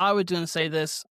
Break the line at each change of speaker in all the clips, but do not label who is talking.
I was going to say this.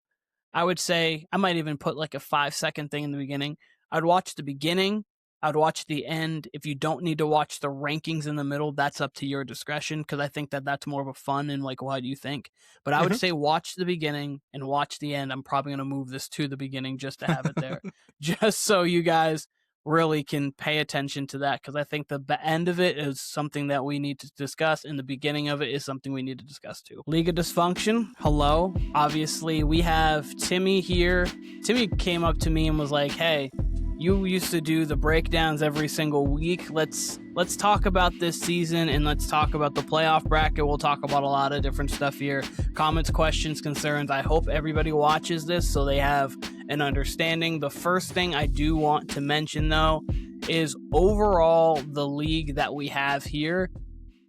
I would say I might even put like a 5-second thing in the beginning. I'd watch the beginning. I'd watch the end. If you don't need to watch the rankings in the middle, that's up to your discretion because I think that that's more of a fun and like, what do you think? But I would say watch the beginning and watch the end. I'm probably going to move this to the beginning just to have it there, just so you guys really can pay attention to that because I think the end of it is something that we need to discuss and the beginning of it is something we need to discuss too. League of Dysfunction, hello. Obviously, we have Timmy here. Timmy came up to me and was like, hey, you used to do the breakdowns every single week. Let's talk about this season and let's talk about the playoff bracket. We'll talk about a lot of different stuff here. Comments, questions, concerns. I hope everybody watches this so they have an understanding. The first thing I do want to mention, though, is overall the league that we have here.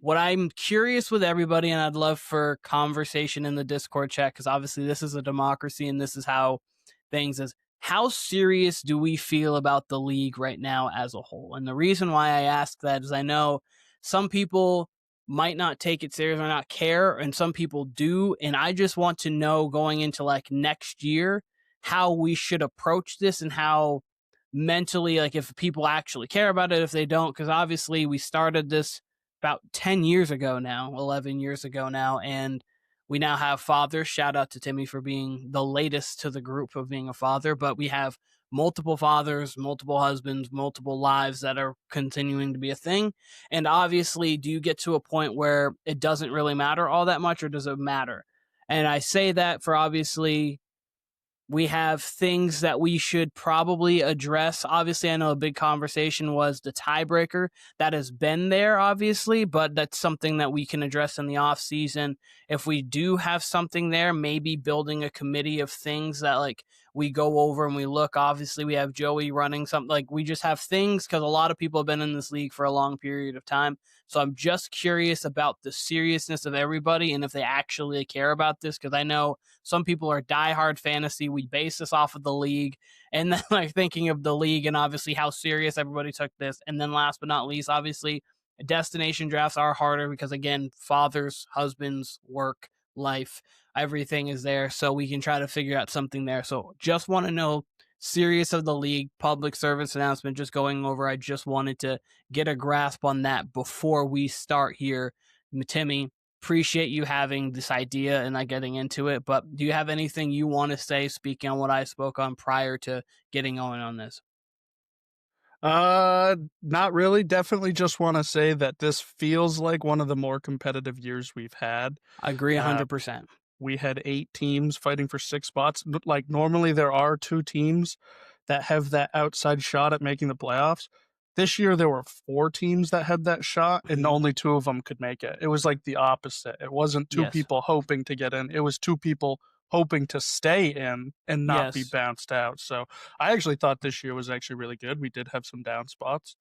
What I'm curious with everybody, and I'd love for conversation in the Discord chat, because obviously this is a democracy and this is how things is. How serious do we feel about the league right now as a whole? And the reason why I ask that is I know some people might not take it serious or not care, and some people do. And I just want to know going into like next year how we should approach this and how mentally, like if people actually care about it, if they don't, because obviously we started this about 10 years ago now, 11 years ago now, and we now have fathers. Shout out to Timmy for being the latest to the group of being a father, but we have multiple fathers, multiple husbands, multiple lives that are continuing to be a thing. And obviously, do you get to a point where it doesn't really matter all that much, or does it matter? And I say that for obviously we have things that we should probably address. Obviously, I know a big conversation was the tiebreaker. That has been there, obviously, but that's something that we can address in the off season. If we do have something there, maybe building a committee of things that like we go over and we look. Obviously, we have Joey running something. Like we just have things because a lot of people have been in this league for a long period of time. So I'm just curious about the seriousness of everybody and if they actually care about this, because I know some people are diehard fantasy. We base this off of the league and then like thinking of the league and obviously how serious everybody took this. And then last but not least, obviously destination drafts are harder because again, fathers, husbands, work, life, everything is there. So we can try to figure out something there. So just want to know serious of the league, public service announcement just going over. I just wanted to get a grasp on that before we start here. Timmy, appreciate you having this idea and not getting into it, but do you have anything you want to say speaking on what I spoke on prior to getting going on this?
Not really. Definitely just want to say that this feels like one of the more competitive years we've had.
I agree 100%.
We had 8 teams fighting for 6 spots. Like normally there are 2 teams that have that outside shot at making the playoffs. This year there were 4 teams that had that shot and only 2 of them could make it. It was like the opposite. It wasn't 2 people hoping to get in. It was 2 people hoping to stay in and not be bounced out. So I actually thought this year was actually really good. We did have some down spots.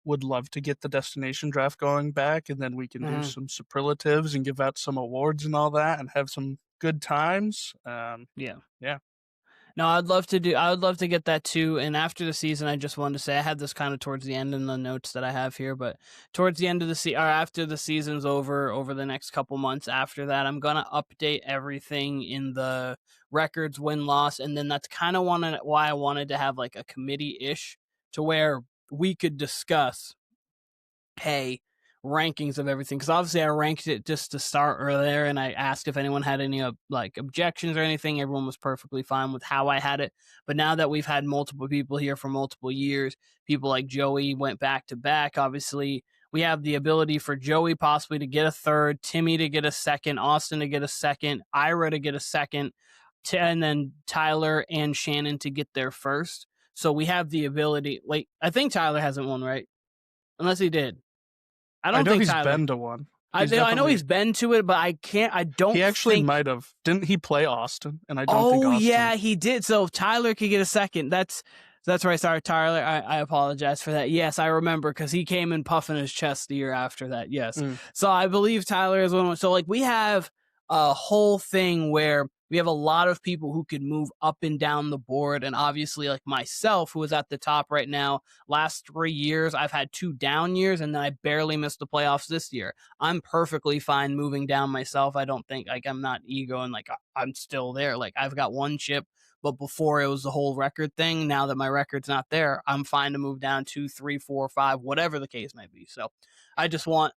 Would love to get the destination draft going back, and then we can do some superlatives and give out some awards and all that and have some good times. Yeah.
No, I would love to get that too. And after the season, I just wanted to say I had this kind of towards the end in the notes that I have here, but towards the end of the or after the season's over the next couple months after that, I'm going to update everything in the records, win-loss. And then that's kind of why I wanted to have like a committee-ish to where we could discuss, hey, rankings of everything, because obviously I ranked it just to start earlier and I asked if anyone had any like objections or anything. Everyone was perfectly fine with how I had it, but now that we've had multiple people here for multiple years, people like Joey went back to back, obviously we have the ability for Joey possibly to get a third, Timmy to get a second, Austin to get a second, Ira to get a second, and then Tyler and Shannon to get their first. So we have the ability, like I think Tyler hasn't won, right? Unless he did. I don't think
he's
Tyler.
Been to one.
I know he's been to it, but I don't
He actually might have. Didn't he play Austin? And I don't think Austin.
Oh, yeah, he did. So Tyler could get a second. That's right. Sorry, Tyler. I apologize for that. Yes, I remember because he came in puffing his chest the year after that. Yes. So I believe Tyler is one. So like we have a whole thing where we have a lot of people who could move up and down the board. And obviously, like myself, who is at the top right now, last 3 years, I've had 2 down years, and then I barely missed the playoffs this year. I'm perfectly fine moving down myself. I don't think like I'm not ego and like I'm still there. Like I've got one chip, but before it was the whole record thing. Now that my record's not there, I'm fine to move down 2, 3, 4, 5, whatever the case might be. So I just want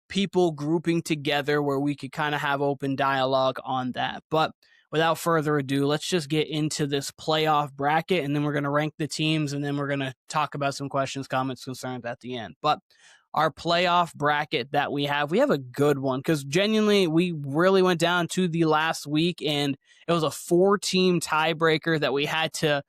people grouping together where we could kind of have open dialogue on that. But without further ado, let's just get into this playoff bracket, and then we're going to rank the teams, and then we're going to talk about some questions, comments, concerns at the end. But our playoff bracket that we have a good one because genuinely we really went down to the last week, and it was a 4-team tiebreaker that we had to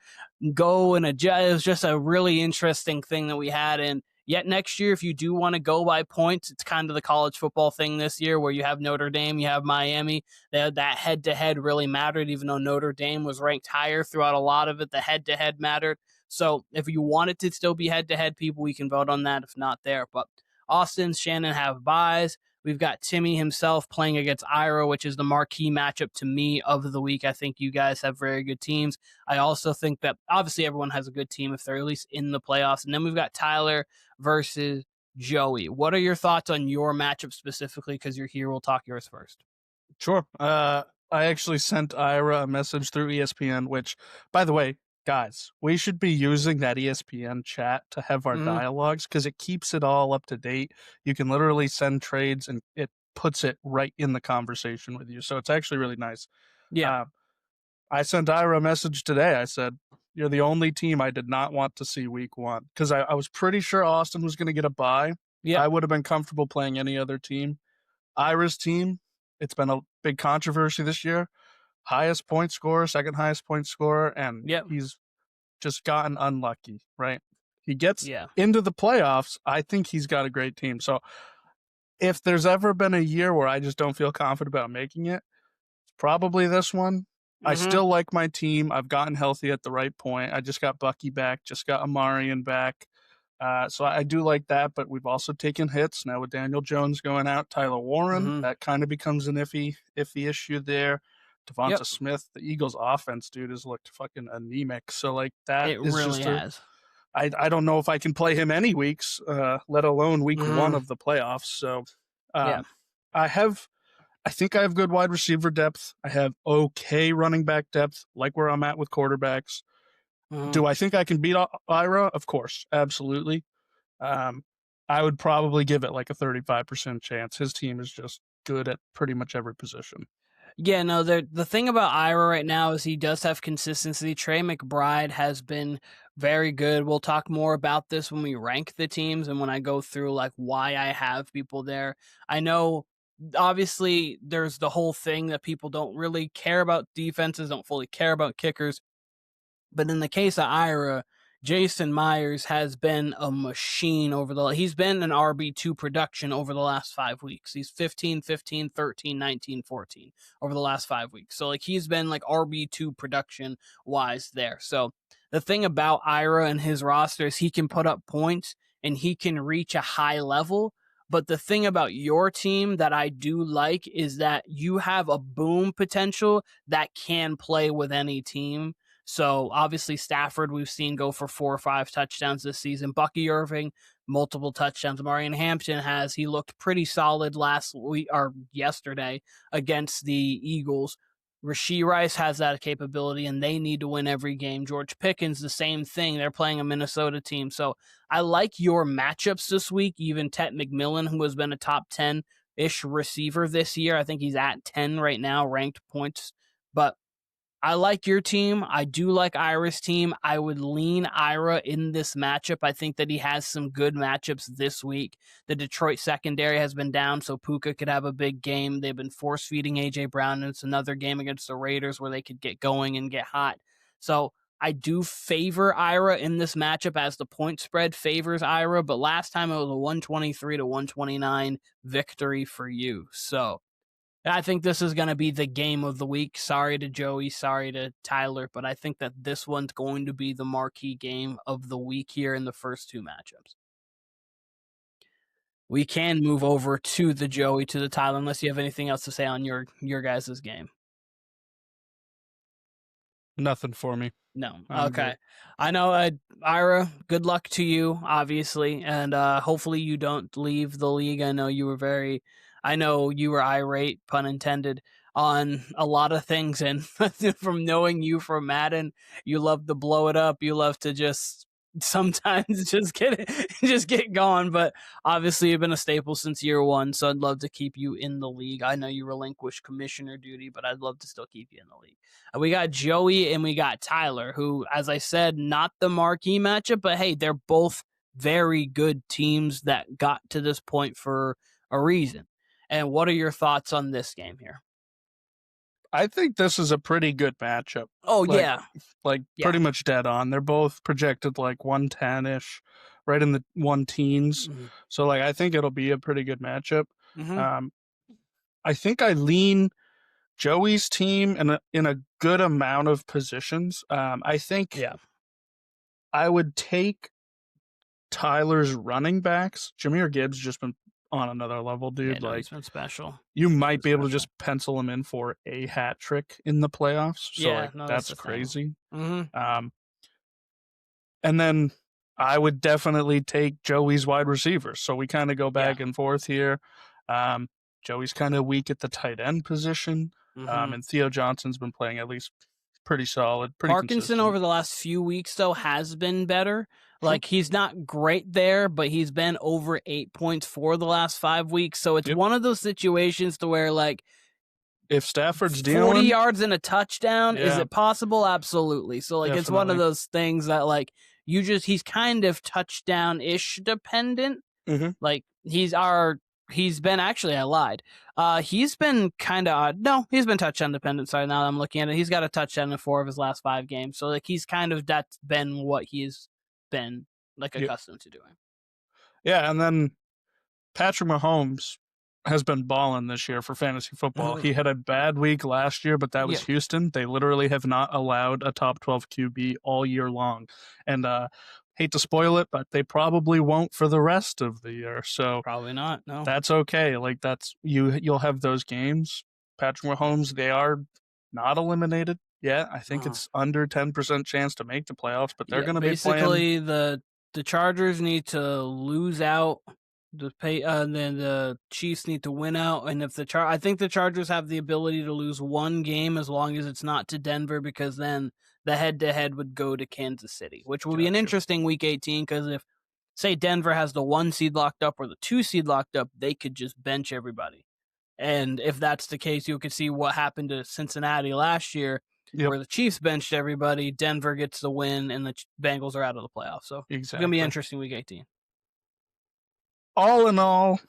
go and adjust. It was just a really interesting thing that we had. And yet next year, if you do want to go by points, it's kind of the college football thing this year where you have Notre Dame, you have Miami. That head-to-head really mattered, even though Notre Dame was ranked higher throughout a lot of it. The head-to-head mattered. So if you want it to still be head-to-head, people, we can vote on that if not there. But Austin, Shannon have buys. We've got Timmy himself playing against Ira, which is the marquee matchup to me of the week. I think you guys have very good teams. I also think that obviously everyone has a good team if they're at least in the playoffs. And then we've got Tyler versus Joey. What are your thoughts on your matchup specifically? Because you're here, we'll talk yours first.
Sure. I actually sent Ira a message through ESPN, which, by the way, guys, we should be using that ESPN chat to have our dialogues because it keeps it all up to date. You can literally send trades and it puts it right in the conversation with you. So it's actually really nice.
Yeah.
I sent Ira a message today. I said, "You're the only team I did not want to see week one," because I was pretty sure Austin was going to get a bye.
Yeah.
I would have been comfortable playing any other team. Ira's team, it's been a big controversy this year. Highest point scorer, second highest point scorer, and
Yep.
he's just gotten unlucky, right? He gets
Yeah.
into the playoffs. I think he's got a great team. So if there's ever been a year where I just don't feel confident about making it, it's probably this one. I still like my team. I've gotten healthy at the right point. I just got Bucky back, just got Amarian back. So I do like that, but we've also taken hits now with Daniel Jones going out, Tyler Warren. That kind of becomes an iffy issue there. Devonta Smith, the Eagles' offense, dude, has looked fucking anemic. So like that
It
is
really
just
has.
I don't know if I can play him any weeks, let alone week one of the playoffs. So
Yeah.
I think I have good wide receiver depth. I have okay running back depth, like where I'm at with quarterbacks. Do I think I can beat Ira? Of course, absolutely. I would probably give it like a 35% chance. His team is just good at pretty much every position.
Yeah, no, the thing about Ira right now is he does have consistency. Trey McBride has been very good. We'll talk more about this when we rank the teams and when I go through like why I have people there. I know obviously there's the whole thing that people don't really care about defenses, don't fully care about kickers. But in the case of Ira, Jason Myers has been a machine he's been an RB2 production over the last 5 weeks. He's 15, 15, 13, 19, 14 over the last 5 weeks. So like he's been like RB2 production wise there. So the thing about Ira and his roster is he can put up points and he can reach a high level. But the thing about your team that I do like is that you have a boom potential that can play with any team. So obviously Stafford we've seen go for 4 or 5 touchdowns this season. Bucky Irving, multiple touchdowns. Marion Hampton he looked pretty solid last week or yesterday against the Eagles. Rashee Rice has that capability, and they need to win every game. George Pickens, the same thing. They're playing a Minnesota team. So I like your matchups this week. Even Tet McMillan, who has been a top 10-ish receiver this year. I think he's at 10 right now, ranked points. But I like your team. I do like Ira's team. I would lean Ira in this matchup. I think that he has some good matchups this week. The Detroit secondary has been down, so Puka could have a big game. They've been force feeding A.J. Brown, and it's another game against the Raiders where they could get going and get hot. So I do favor Ira in this matchup as the point spread favors Ira, but last time it was a 123 to 129 victory for you. So I think this is going to be the game of the week. Sorry to Joey, sorry to Tyler, but I think that this one's going to be the marquee game of the week here in the first 2 matchups. We can move over to the Joey, to the Tyler, unless you have anything else to say on your guys' game.
Nothing for me.
No.
I'm
Okay.
good.
I know, Ira, good luck to you, obviously. And hopefully you don't leave the league. I know you were irate, pun intended, on a lot of things. And from knowing you from Madden, you love to blow it up. You love to just sometimes just get going. But obviously you've been a staple since year one. So I'd love to keep you in the league. I know you relinquished commissioner duty, but I'd love to still keep you in the league. We got Joey and we got Tyler, who, as I said, not the marquee matchup, but hey, they're both very good teams that got to this point for a reason. And what are your thoughts on this game here?
I think this is a pretty good matchup.
Oh,
Like,
yeah.
pretty
Yeah.
much dead on. They're both projected like 110 ish, right in the one teens.
Mm-hmm.
So like, I think it'll be a pretty good matchup.
Mm-hmm.
Um, I think I lean Joey's team in a good amount of positions. I think
Yeah.
I would take Tyler's running backs. Jameer Gibbs just been on another level, dude.
Yeah, no,
Like,
he's been special.
you
He's
might
been
be able to
special.
just pencil him in for a hat trick in the playoffs. So
Yeah,
like,
no, that's
that's
the thing.
crazy.
Mm-hmm.
And then I would definitely take Joey's wide receivers. So we kind of go
Yeah.
back and forth here. Um, Joey's kind of weak at the tight end position.
Mm-hmm.
And Theo Johnson's been playing at least pretty solid, pretty
Parkinson
consistent.
over the last few weeks, though, has been better.
Sure.
Like, he's not great there, but he's been over 8 points for the last 5 weeks. So it's
Yep.
one of those situations to where, like,
If Stafford's
40
dealing,
yards and a touchdown, is
yeah,
it possible? Absolutely. So, like, it's one of
definitely.
those things that, like, he's kind of touchdown-ish dependent.
Mhm.
Like, he's been, actually, I lied. He's been kind of odd. No, he's been touchdown dependent. Sorry, now that I'm looking at it. He's got a touchdown in 4 of his last 5 games. So, like, that's been what he's been, like,
Yep.
accustomed to doing.
Yeah, and then Patrick Mahomes has been balling this year for fantasy football. He had a bad week last year, but that was
Yeah.
Houston. They literally have not allowed a top 12 QB all year long. And hate to spoil it, but they probably won't for the rest of the year. So
Probably not, no.
that's okay. Like, that's you'll have those games. Patrick Mahomes, they are not eliminated yet. I think it's under 10% chance to make the playoffs, but they're
Yeah,
going to be playing.
basically the Chargers need to lose out. Then the Chiefs need to win out, and if I think the Chargers have the ability to lose one game as long as it's not to Denver, because then the head-to-head would go to Kansas City, which will be an
Gotcha.
interesting Week 18. Because if, say, Denver has the 1 seed locked up or the 2 seed locked up, they could just bench everybody. And if that's the case, you could see what happened to Cincinnati last year,
Yep.
where the Chiefs benched everybody, Denver gets the win, and the Bengals are out of the playoffs. So It's going to be
Exactly.
interesting Week 18.
All in all,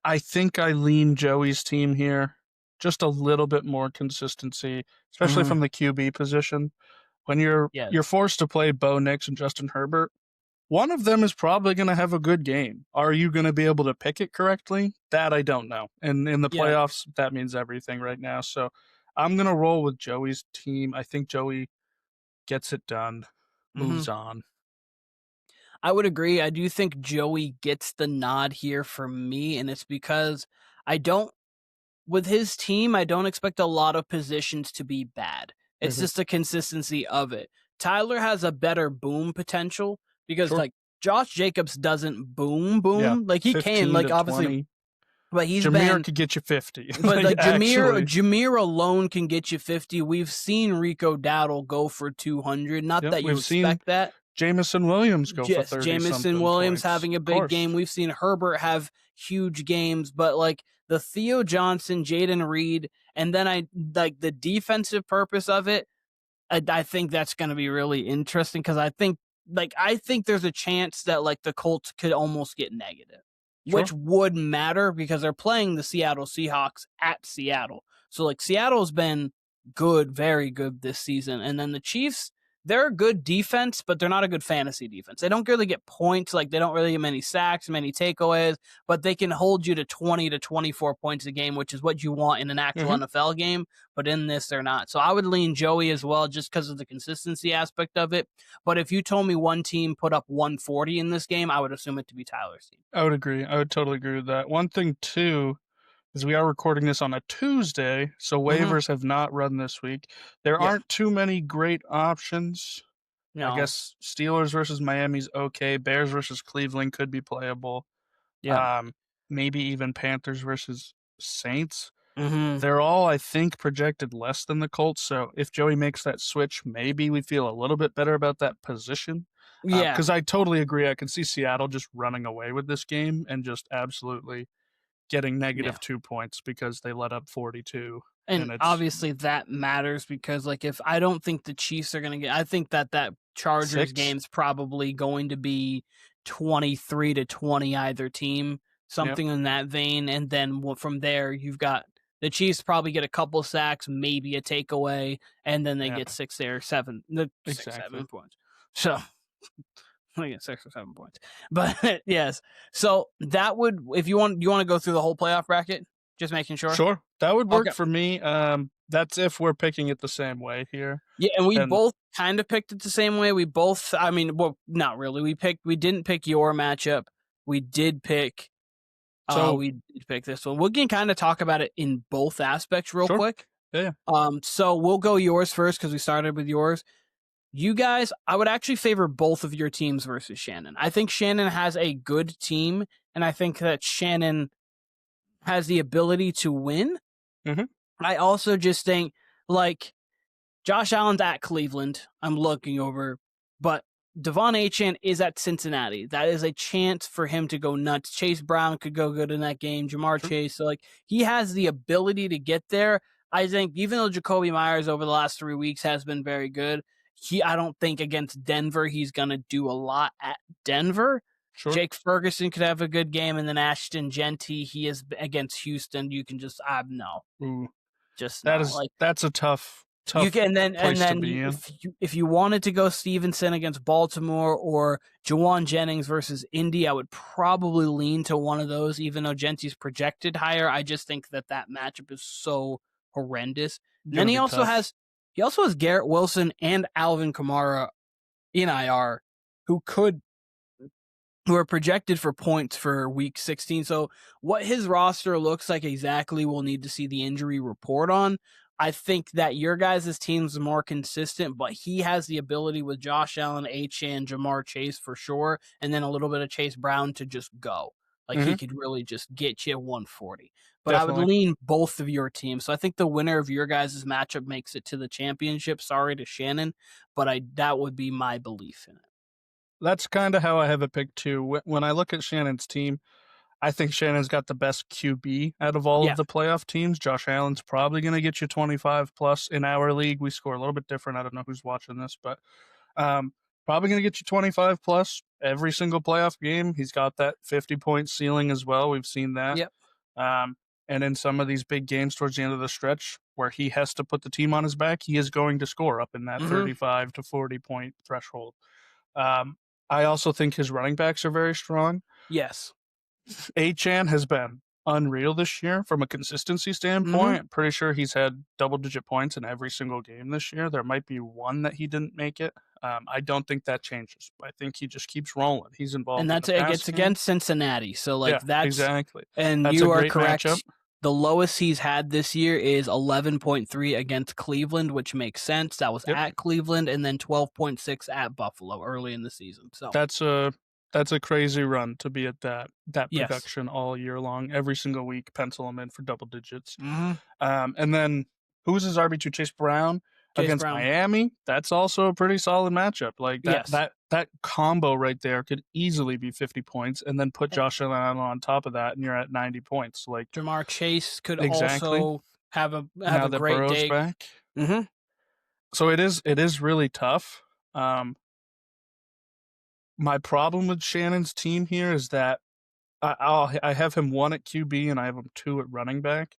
I think I lean Joey's team here. Just a little bit more consistency, especially from the QB position. When you're forced to play Bo Nix and Justin Herbert, one of them is probably going to have a good game. Are you going to be able to pick it correctly? That I don't know. And in the playoffs, that means everything right now. So I'm going to roll with Joey's team. I think Joey gets it done, moves on.
I would agree. I do think Joey gets the nod here for me, and it's because with his team, I don't expect a lot of positions to be bad. It's just the consistency of it. Tyler has a better boom potential because, like, Josh Jacobs doesn't boom.
Yeah,
Like, he can, like, obviously,
20.
but
Jameer could get you 50.
But like Jameer alone can get you 50. We've seen Rico Dowdle go for 200. Not that you expect that.
Jamison Williams go for 30.
Jamison Williams having a big game. We've seen Herbert have huge games, but like the Theo Johnson, Jaden Reed, and then I like the defensive purpose of it. I think that's going to be really interesting because I think there's a chance that like the Colts could almost get negative, which would matter because they're playing the Seattle Seahawks at Seattle. So like Seattle's been good, very good this season, and then the Chiefs, they're a good defense, but they're not a good fantasy defense. They don't really get points. Like, they don't really get many sacks, many takeaways, but they can hold you to 20 to 24 points a game, which is what you want in an actual NFL game. But in this, they're not. So I would lean Joey as well, just because of the consistency aspect of it. But if you told me one team put up 140 in this game, I would assume it to be Tyler's team.
I would agree. I would totally agree with that. One thing, too, as we are recording this on a Tuesday, so
Mhm.
waivers have not run this week. There
Yep.
aren't too many great options. I
No.
guess Steelers versus Miami's okay. Bears versus Cleveland could be playable.
Yep.
Um, Maybe even Panthers versus Saints.
Mhm.
They're all, I think, projected less than the Colts. So if Joey makes that switch, maybe we feel a little bit better about that position.
Yeah.
Because I totally agree. I can see Seattle just running away with this game and just absolutely getting
Yeah.
-2 points because they let up 42.
And
And it's
obviously that matters because like if I don't think the Chiefs are going to get I think that Chargers
6.
game's probably going to be 23-20 either team,
Yep.
something in that vein, and then from there you've got the Chiefs probably get a couple sacks, maybe a takeaway, and then they
Yeah.
get 6 the 6
Exactly.
7 points. So I get 6 or 7 points. But yes. So that would if you want to go through the whole playoff bracket, just making sure.
Sure. That would
Okay.
work for me. That's if we're picking it the same way here.
Yeah, and we
And
both kind of picked it the same way. We both, I mean, well, not really. We didn't pick your matchup. We did pick,
so,
we did pick this one. We can kind of talk about it in both aspects real
sure.
quick.
Yeah.
So we'll go yours first because we started with yours. You guys, I would actually favor both of your teams versus Shannon. I think Shannon has a good team, and I think that Shannon has the ability to win.
Mhm.
I also just think, like, Josh Allen's at Cleveland. I'm looking over, but Devon Achane is at Cincinnati. That is a chance for him to go nuts. Chase Brown could go good in that game. Jamar
Sure.
Chase. So like he has the ability to get there. I think even though Jacoby Myers over the last 3 weeks has been very good, I don't think against Denver he's gonna do a lot at Denver.
Sure.
Jake Ferguson could have a good game, and then Ashton Genty, he is against Houston. You can just no,
Ooh.
just no. Like
That's a tough
you
tough
can and
place to
then
be in.
if you wanted to go Stevenson against Baltimore or Jawan Jennings versus Indy, I would probably lean to one of those. Even though Genty's projected higher, I just think that matchup is so horrendous. And then
Gonna be tough.
he also has Garrett Wilson and Alvin Kamara in IR, who could who are projected for points for week 16. So what his roster looks like exactly, we'll need to see the injury report on. I think that your guys' team's more consistent, but he has the ability with Josh Allen, Achane, Jamar Chase for sure, and then a little bit of Chase Brown to just go. Like he
Mhm.
could really just get you 140. But I would
Definitely.
lean both of your teams. So I think the winner of your guys' matchup makes it to the championship. Sorry to Shannon, but that would be my belief in it.
That's kinda how I have it picked too. When I look at Shannon's team, I think Shannon's got the best QB out of all of
Yeah.
the playoff teams. Josh Allen's probably gonna get you 25 plus. In our league, we score a little bit different. I don't know who's watching this, but um, probably gonna get you 25 plus every single playoff game. He's got that 50-point ceiling as well. We've seen that.
Yep.
Um, and in some of these big games towards the end of the stretch where he has to put the team on his back, he is going to score up in that
Mhm.
35 to 40 point threshold. Um, I also think his running backs are very strong.
Yes.
Achan has been unreal this year from a consistency
Mhm.
standpoint. I'm pretty sure he's had double-digit points in every single game this year. There might be one that he didn't make it. I don't think that changes. I think he just keeps rolling. He's
And
involved in the
that's it
pass
gets
game.
against Cincinnati. So like
Yeah,
that's
exactly.
and
That's a
you are
great matchup.
correct. The lowest he's had this year is 11.3 against Cleveland, which makes sense. That was
Yep.
at Cleveland and then 12.6 at Buffalo early in the season. So,
That's a crazy run to be at that
yes.
production all year long. Every single week, pencil him in for double digits.
Mhm.
And then who's his RB2? Chase Brown
Chase
against
Brown.
Miami. That's also a pretty solid matchup. Like that
Yes.
that that combo right there could easily be 50 points, and then put
And
Josh Allen on top of that, and you're at 90 points. Like
Jamar Chase could
exactly.
also have
Now
a
that
great
Burrow's
day.
back,
Mhm.
so it is really tough. Um, my problem with Shannon's team here is that I have him 1 at QB and I have him 2 at running back.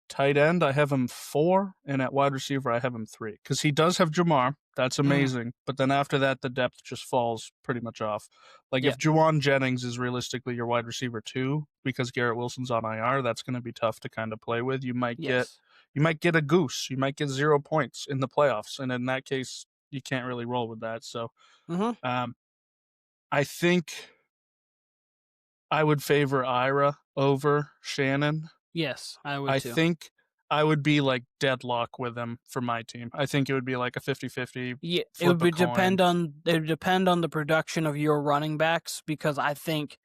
Tight end, I have him 4, and at wide receiver, I have him 3. Because he does have Jamar, that's
Mhm.
amazing, but then after that, the depth just falls pretty much off. Like,
Yeah.
if Juwan Jennings is realistically your wide receiver 2, because Garrett Wilson's on IR, that's gonna be tough to kinda play with.
Yes.
You might get a goose, you might get 0 points in the playoffs, and in that case, you can't really roll with that, so,
Mhm.
um, I think I would favor Ira over Shannon.
Yes, I would
I
too.
think I would be like deadlock with him for my team. I think it would be like a 50-50
Yeah,
flip a coin.
it would depend on the production of your running backs because I think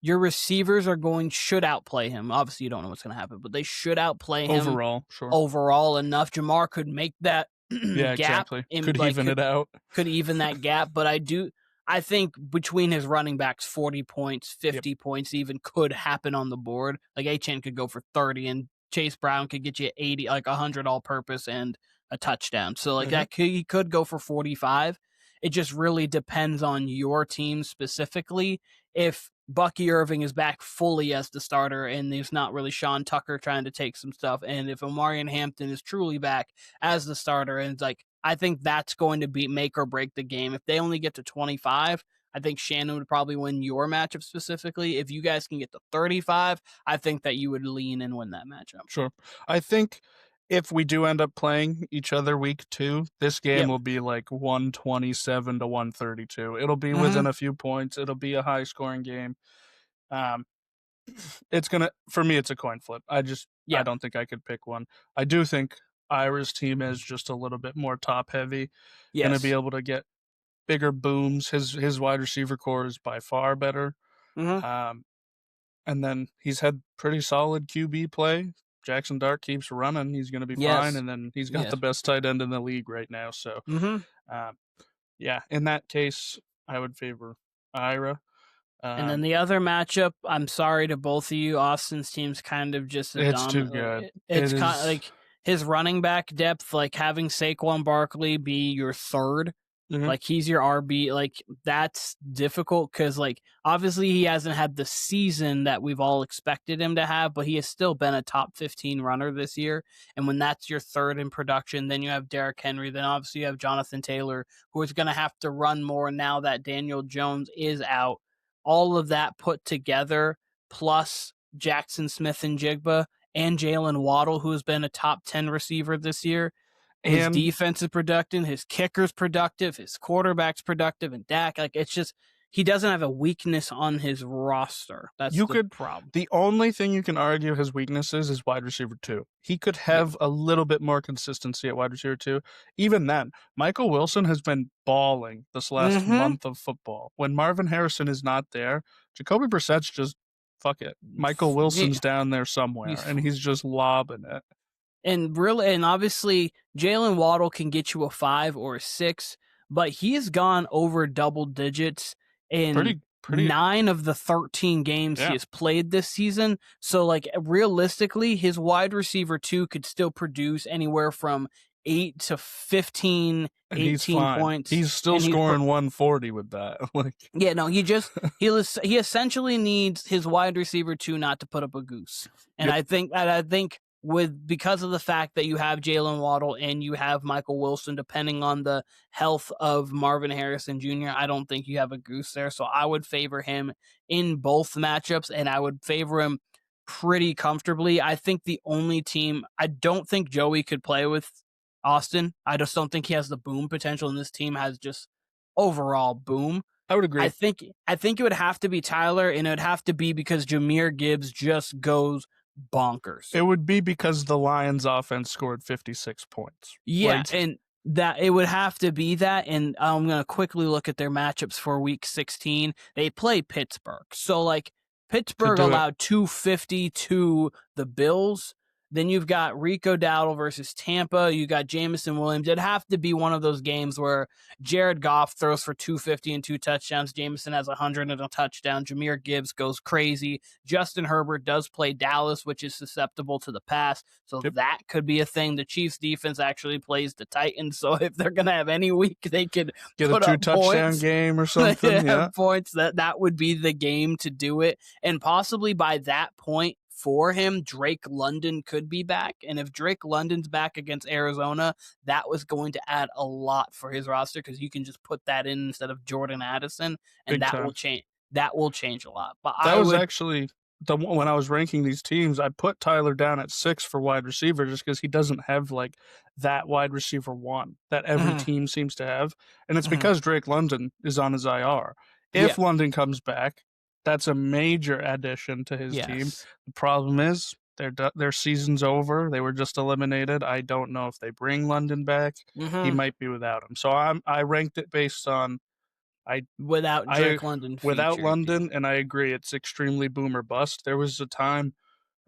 your receivers should outplay him. Obviously, you don't know what's going to happen, but they should outplay him
Overall, sure.
overall enough. Jamar could make that
Yeah,
gap
exactly.
in
Could
like
even it out.
could even that gap, but I think between his running backs, 40 points,
Yep.
50 points even could happen on the board. Like Achane could go for 30 and Chase Brown could get you 80, like 100 all purpose and a touchdown. So like he could go for 45. It just really depends on your team specifically. If Bucky Irving is back fully as the starter and there's not really Sean Tucker trying to take some stuff, and if Omarion Hampton is truly back as the starter, and it's like, I think that's going to be make or break the game. If they only get to 25, I think Shannon would probably win your matchup specifically. If you guys can get to 35, I think that you would lean and win that matchup.
Sure. I think if we do end up playing each other week 2, this game will be like 127 to 132. It'll be within a few points. It'll be a high scoring game. It's gonna, for me, it's a coin flip. I don't think I could pick one. I do think Ira's team is just a little bit more top heavy. Gonna be able to get bigger booms. His wide receiver core is by far better. And then he's had pretty solid QB play. Jackson Dart keeps running. He's going to be fine. And then he's got the best tight end in the league right now. So, yeah, in that case, I would favor Ira.
And then the other matchup, I'm sorry to both of you, Austin's team's kind of just a
it's too good.
It's kind of like his running back depth, like having Saquon Barkley be your third. Like he's your RB, like that's difficult because like obviously he hasn't had the season that we've all expected him to have, but he has still been a top 15 runner this year. And when that's your third in production, then you have Derrick Henry, then obviously you have Jonathan Taylor, who is going to have to run more now that Daniel Jones is out. All of that put together, plus Jackson Smith and Jigba and Jalen Waddle, who has been a top 10 receiver this year. His defense is productive, his kicker's productive, his quarterback's productive, and Dak, like it's just he doesn't have a weakness on his roster. That's the problem.
The only thing you can argue his weaknesses is wide receiver 2. He could have a little bit more consistency at wide receiver 2. Even then, Michael Wilson has been balling this last month of football. When Marvin Harrison is not there, Jacoby Brissett's just fuck it. Michael Wilson's down there somewhere, and he's just lobbing it.
And obviously, Jalen Waddle can get you a 5 or a 6, but he has gone over double digits in 9 of the 13 games he has played this season. So, like, realistically, his wide receiver 2 could still produce anywhere from 8 to 15, and 18 points.
He's still scoring 140 with that.
Yeah, no, he essentially needs his wide receiver 2 not to put up a goose. And I think because of the fact that you have Jalen Waddle and you have Michael Wilson, depending on the health of Marvin Harrison Jr., I don't think you have a goose there. So I would favor him in both matchups, and I would favor him pretty comfortably. I think the only team, I don't think Joey could play with Austin. I just don't think he has the boom potential, and this team has just overall boom.
I would agree.
I think it would have to be Tyler, and it would have to be because Jahmyr Gibbs just goes bonkers.
It would be because the Lions offense scored 56 points.
Yeah, and that it would have to be that. And I'm going to quickly look at their matchups for week 16. They play Pittsburgh. So like Pittsburgh allowed 250 to the Bills. Then you've got Rico Dowdle versus Tampa. You got Jameson Williams. It'd have to be one of those games where Jared Goff throws for 250 and 2 touchdowns. Jameson has 100 and a touchdown. Jahmyr Gibbs goes crazy. Justin Herbert does play Dallas, which is susceptible to the pass. So that could be a thing. The Chiefs defense actually plays the Titans. So if they're going to have any week, they could
get a 2-touchdown game or something. Yeah.
Points. That would be the game to do it. And possibly by that point, for him, Drake London could be back. And if Drake London's back against Arizona, that was going to add a lot for his roster because you can just put that in instead of Jordan Addison, and will change. That will change a lot. But
actually when I was ranking these teams, I put Tyler down at 6 for wide receiver just because he doesn't have like that wide receiver 1 that every team seems to have. And it's because Drake London is on his IR. If London comes back, that's a major addition to his team. The problem is Their season's over. They were just eliminated. I don't know if they bring London back. He
Mhm.
might be without him. So I ranked it based on I
Without
I
Drake London
without
featured, yeah.
London, and I agree it's extremely boom or bust. There was a time,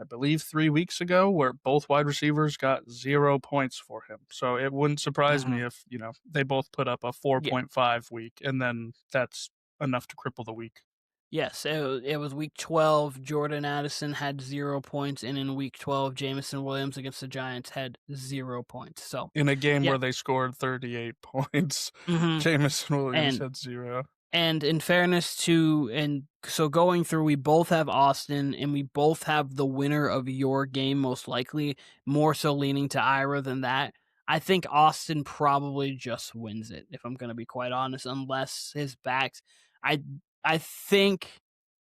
I believe 3 weeks ago, where both wide receivers got 0 points for him. So it wouldn't surprise me
Mhm.
if, they both put up a
Yeah.
4.5 week, and then that's enough to cripple the week.
Yes, it was week 12. Jordan Addison had 0 points, and in week 12, Jamison Williams against the Giants had 0 points. So,
In a game
yeah.
where they scored 38 points,
Mhm.
Jameson Williams
And
had 0.
And in fairness to, and so going through, we both have Austin, and we both have the winner of your game, most likely, more so leaning to Ira than that. I think Austin probably just wins it, if I'm going to be quite honest, unless his backs. I I think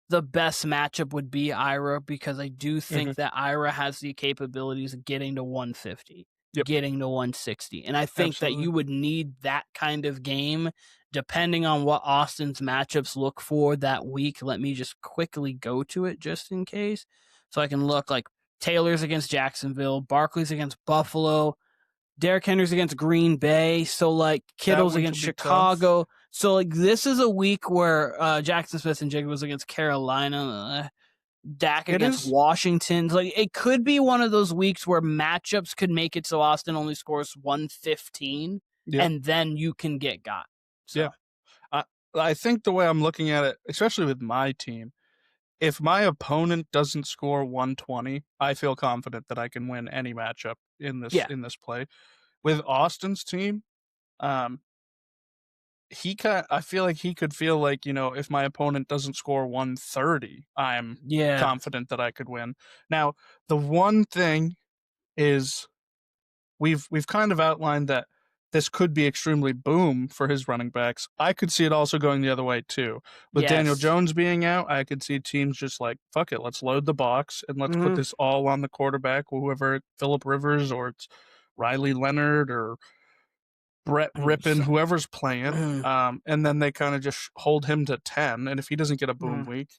the best matchup would be Ira because I do
Mhm.
think that Ira has the capabilities of getting to 150,
Yep,
getting to 160. And I think that
absolutely.
you would need that kind of game depending on what Austin's matchups look for that week. Let me just quickly go to it just in case. So I can look like Taylor's against Jacksonville, Barkley's against Buffalo, Derrick Henry's against Green Bay. So like
That
Kittle's
week will
against
be tough.
Chicago. So like this is a week where Jackson Smith and Jigba was against Carolina. Dak
It
against
is.
Washington. Like it could be one of those weeks where matchups could make it so Austin only scores 115
Yep.
and then you can get got.
Yeah.
So
I I think the way I'm looking at it, especially with my team, if my opponent doesn't score 120, I feel confident that I can win any matchup in this
yeah.
in this play. With Austin's team, um, I feel like he could feel like, if my opponent doesn't score 130, I'm
Yeah.
confident that I could win. Now, the one thing is we've kind of outlined that this could be extremely boom for his running backs. I could see it also going the other way too. With Daniel
Yes.
Jones being out, I could see teams just like, fuck it, let's load the box and let's put
Mhm.
this all on the quarterback, whoever, Philip Rivers or it's Riley Leonard or Brett Rippin,
So
whoever's playing.
mhm,
And then they kind of just hold him to 10. And if he doesn't get a boom
mhm,
week,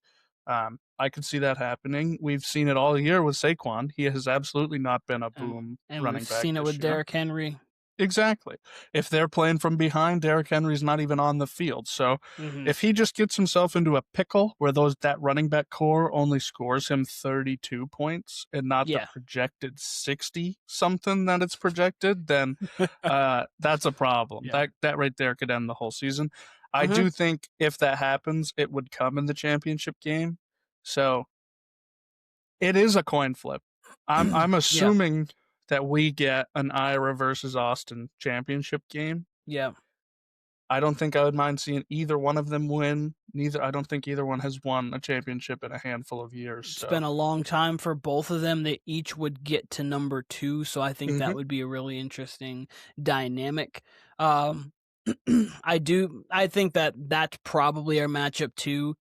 I could see that happening. We've seen it all year with Saquon. He has absolutely not been a boom
and we've
running back
seen it
this
with
year.
Derrick Henry.
Exactly. If they're playing from behind, Derrick Henry's not even on the field. So
Mhm.
if he just gets himself into a pickle where that running back core only scores him 32 points and not the
Yeah.
projected 60 something that it's projected, then that's a problem.
Yeah.
That right there could end the whole season. I
Mhm.
do think if that happens, it would come in the championship game. So it is a coin flip. I'm
Yeah.
assuming that we get an Ira versus Austin championship game.
Yeah.
I don't think I would mind seeing either one of them win. I don't think either one has won a championship in a handful of years.
It's
So,
been a long time for both of them. They each would get to number 2, so I think
hmm
that would be a really interesting dynamic. Um, I think that that's probably our matchup too.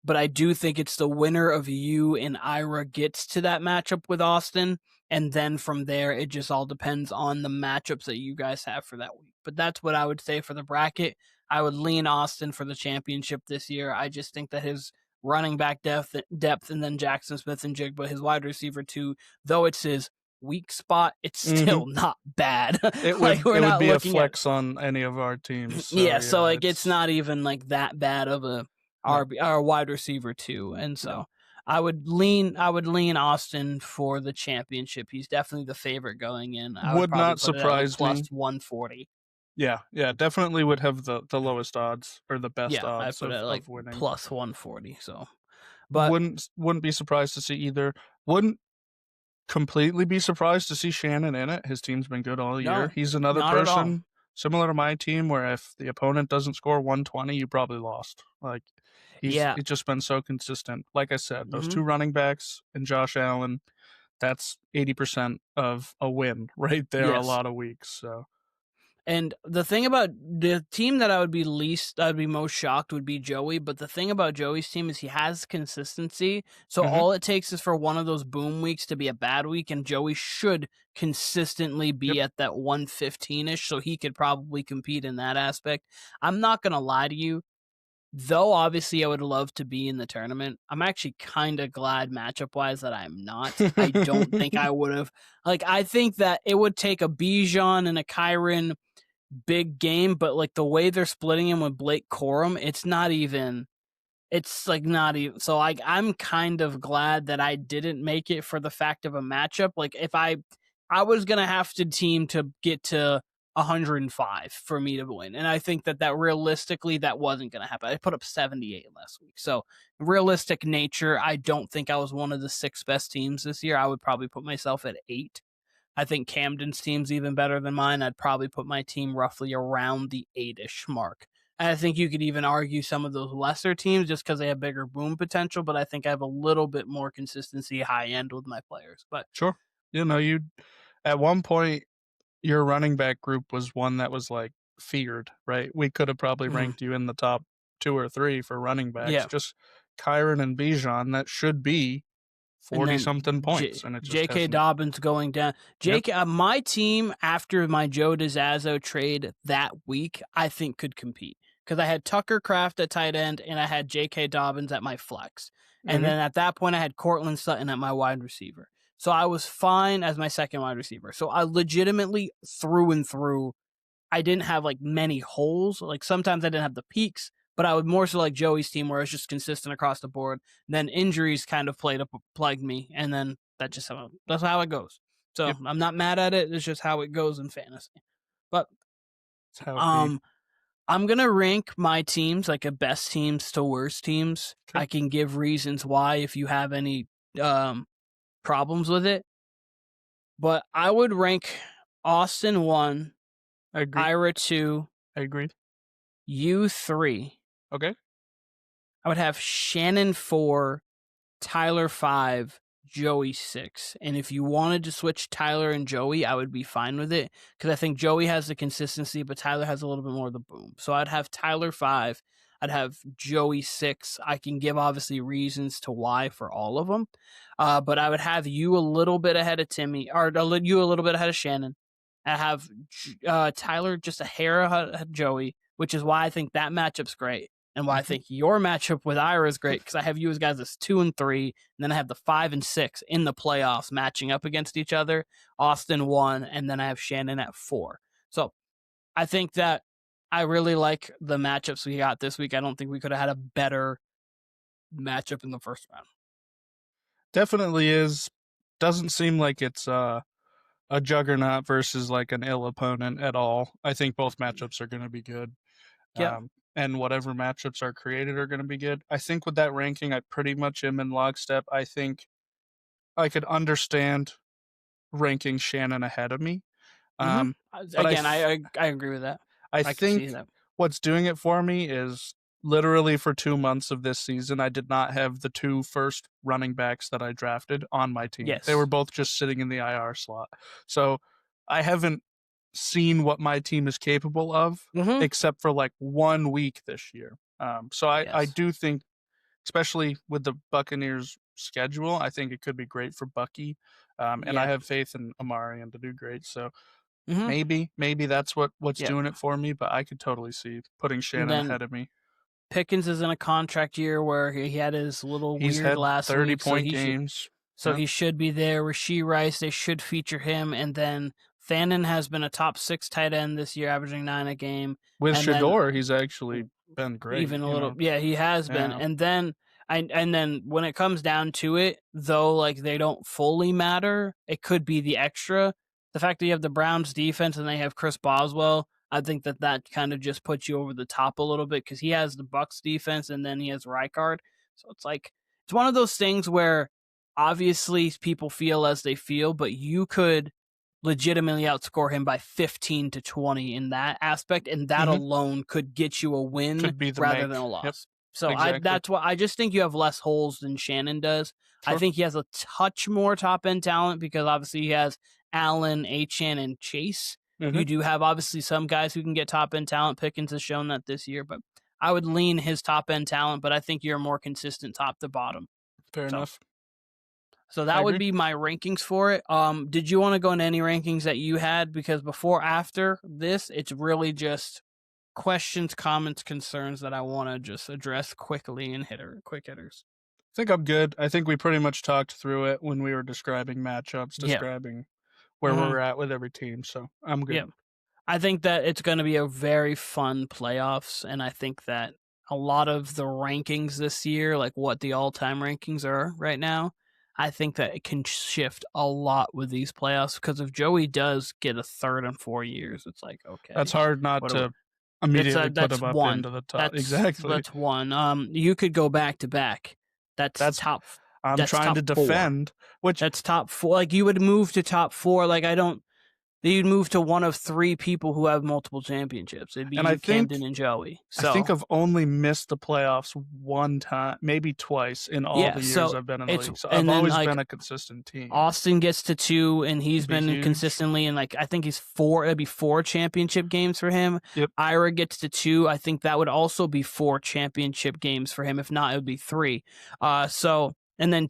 But I do think it's the winner of you and Ira gets to that matchup with Austin. And then from there, it just all depends on the matchups that you guys have for that week. But that's what I would say for the bracket. I would lean Austin for the championship this year. I just think that his running back depth, and then Jackson Smith and Jigba, his wide receiver too, though it's his weak spot, it's
hmm
still not bad.
it
Like
would
we're
it would
not
be a
looking at
flex on any of our teams. So
yeah, so
yeah,
like it's not even like that bad of a
no,
RB or wide receiver too. And
no,
so I would lean Austin for the championship. He's definitely the favorite going in. I would
would
probably
not
put it at like
surprise
plus
me.
140.
Yeah, yeah, definitely would have the lowest odds or the best
Yeah, I
odds
put it
of
at like
winning.
plus 140. So, but
Wouldn't be surprised to see either. Wouldn't completely be surprised to see Shannon in it. His team's been good all year.
no,
He's another
not at all.
person similar to my team where if the opponent doesn't score 120, you probably lost. Like
Yeah.
he's just been so consistent. Like I said, those
Hmm.
two running backs and Josh Allen, that's 80% of a win right there a
Yes.
lot of weeks. So,
And the thing about the team that I'd be most shocked would be Joey. But the thing about Joey's team is he has consistency. So
mhm.
all it takes is for one of those boom weeks to be a bad week, and Joey should consistently
Yep.
be at that 115 ish. So he could probably compete in that aspect. I'm not going to lie to you. Though obviously I would love to be in the tournament, I'm actually kind of glad matchup wise that I'm not. I don't think I would have. Like, I think that it would take a Bijan and a Kyron big game, but like the way they're splitting him with Blake Corum, it's not even. It's like not even. So like I'm kind of glad that I didn't make it for the fact of a matchup. Like if I was gonna have to team to get to 105 for me to win, and I think that realistically that wasn't gonna happen. I put up 78 last week, so realistic nature, I don't think I was one of the 6 best teams this year. I would probably put myself at 8. I think Camden's team's even better than mine. I'd probably put my team roughly around the 8-ish mark. And I think you could even argue some of those lesser teams just because they have bigger boom potential, but I think I have a little bit more consistency high end with my players. But
Sure. You at one point your running back group was one that was like feared, right? We could have probably
mhm,
ranked you in the top 2 or 3 for running backs.
yeah.
Just Kyron and Bijan, that should be
And
40
then
something points, and it just
J.K.
hasn't.
Dobbins going down.
Yep.
My team after my Joe DiZazzo trade that week, I think could compete because I had Tucker Kraft at tight end and I had J.K. Dobbins at my flex, and
Hmm.
then at that point I had Cortland Sutton at my wide receiver. So I was fine as my second wide receiver. So I legitimately through and through I didn't have like many holes. Like sometimes I didn't have the peaks, but I would more so like Joey's team where it's just consistent across the board. Then injuries kind of plagued me, and then that's how it goes. So
Yep.
I'm not mad at it. It's just how it goes in fantasy. But
That's how it be.
um, I'm gonna rank my teams like a best teams to worst teams.
Okay.
I can give reasons why if you have any um problems with it. But I would rank Austin 1,
I agree.
Ira 2,
I agree.
you 3.
Okay.
I would have Shannon 4, Tyler 5, Joey 6. And if you wanted to switch Tyler and Joey, I would be fine with it because I think Joey has the consistency, but Tyler has a little bit more of the boom. So I'd have Tyler 5. I'd have Joey 6. I can give obviously reasons to why for all of them. But I would have you a little bit ahead of Timmy, or you a little bit ahead of Shannon. I have Tyler just a hair ahead of Joey, which is why I think that matchup's great and why I
Hmm.
think your matchup with Ira is great because I have you as guys as 2 and 3, and then I have the 5 and 6 in the playoffs matching up against each other. Austin 1, and then I have Shannon at 4. So I think that I really like the matchups we got this week. I don't think we could have had a better matchup in the first round.
Definitely is. Doesn't seem like it's a juggernaut versus like an ill opponent at all. I think both matchups are going to be good.
Yep.
And whatever matchups are created are going to be good. I think with that ranking, I pretty much am in lockstep. I think I could understand ranking Shannon ahead of me.
Mm-hmm.
But
Again, I agree with that.
I
I can see
think
that.
what's doing it for me is literally for 2 months of this season, I did not have the 2 first running backs that I drafted on my team. They were
Yes.
both just sitting in the IR slot. So I haven't seen what my team is capable of
Mm-hmm.
except for like 1 week this year. So I
Yes.
do think, especially with the Buccaneers schedule, I think it could be great for Bucky. And I
Yeah.
have faith in Amari and to do great. So
Mm-hmm.
maybe that's what's
Yep.
doing it for me, but I could totally see putting
And
Shannon
then
ahead of me.
Pickens is in a contract year where he had his little
He's
weird
had
last
30
week, so
point games. Yep.
he should be there. Rasheed Rice, they should feature him, and then Fannin has been a top 6 tight end this year, averaging 9 a game,
With
and then
Shador, he's actually been great,
even a little, yeah, he has been,
Yeah.
and then and then when it comes down to it, though, like they don't fully matter, it could be the extra. The fact that you have the Browns defense and they have Chris Boswell, I think that kind of just puts you over the top a little bit because he has the Bucks defense and then he has Rijkaard. So it's like it's one of those things where obviously people feel as they feel, but you could legitimately outscore him by 15 to 20 in that aspect, and that
Hmm.
alone could get you a win
Could be the
rather than
make.
a
Yep,
loss. So
exactly.
that's why I just think you have less holes than Shannon does. I
Sure.
think he has a touch more top end talent because obviously he has Allen, Achan, and Chase.
Hmm.
You do have obviously some guys who can get top end talent. Pickens has shown that this year, but I would lean his top end talent, but I think you're more consistent top to bottom.
Fair
So
enough.
so
I
that would
agree.
be my rankings for it. Did you want to go into any rankings that you had? Because before, after this, it's really just questions, comments, concerns that I want to just address quickly and quick hitters?
I think I'm good. I think we pretty much talked through it when we were describing matchups,
Yeah.
describing where
Hmm.
we're at with every team. So I'm
Yeah.
good.
I think that it's going to be a very fun playoffs, and I think that a lot of the rankings this year, like what the all-time rankings are right now, I think that it can shift a lot with these playoffs because if Joey does get a third in 4 years, it's like
That's
okay,
hard not
what do we?
to immediately put
That's
him up
one.
into the top. Exactly.
That's one. You could go back to back. That's
That's
top.
I'm
That's
trying to
top four.
defend, which
That's top four. Like you would move to top four. Like I don't. You'd move to one of three people who have multiple championships. It'd be
and I
you,
think
Camden, and Joey.
I think
So
I've only missed the playoffs one time, maybe twice in all
yeah,
the years
so
I've been in the
it's
league. So I've
and then
always
like
been a consistent team.
Austin gets to two, and he's
It'd be
been
huge.
consistently in like I think he's four. It'd be four championship games for him.
Yep.
Ira gets to two. I think that would also be four championship games for him. If not, it would be three. So and then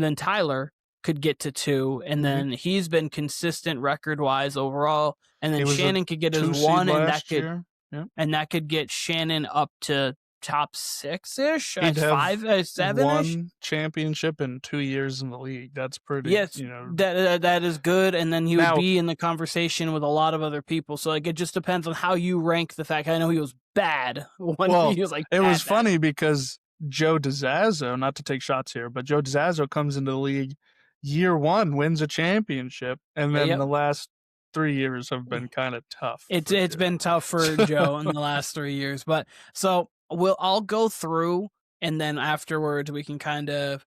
then Tyler could get to two, and
Mm-hmm.
then he's been consistent record wise overall. And
He
then
was a
Shannon could get his
2 seed
one,
last year. Yeah.
and that could get Shannon up to top six ish,
He'd have
7 ish.
one championship in 2 years in the league. That's pretty,
Yes, that is good, and then he would
Now-
be in the conversation with a lot of other people. So like, it just depends on how you rank the fact. I know he was bad when
Well,
he was like.
it was
bad.
funny because Joe DiZazzo, not to take shots here, but Joe DiZazzo comes into the league year one, wins a championship, and then
Yep.
the last 3 years have been kind of tough.
It's been tough for Joe in the last 3 years, but so I'll go through, and then afterwards we can kind of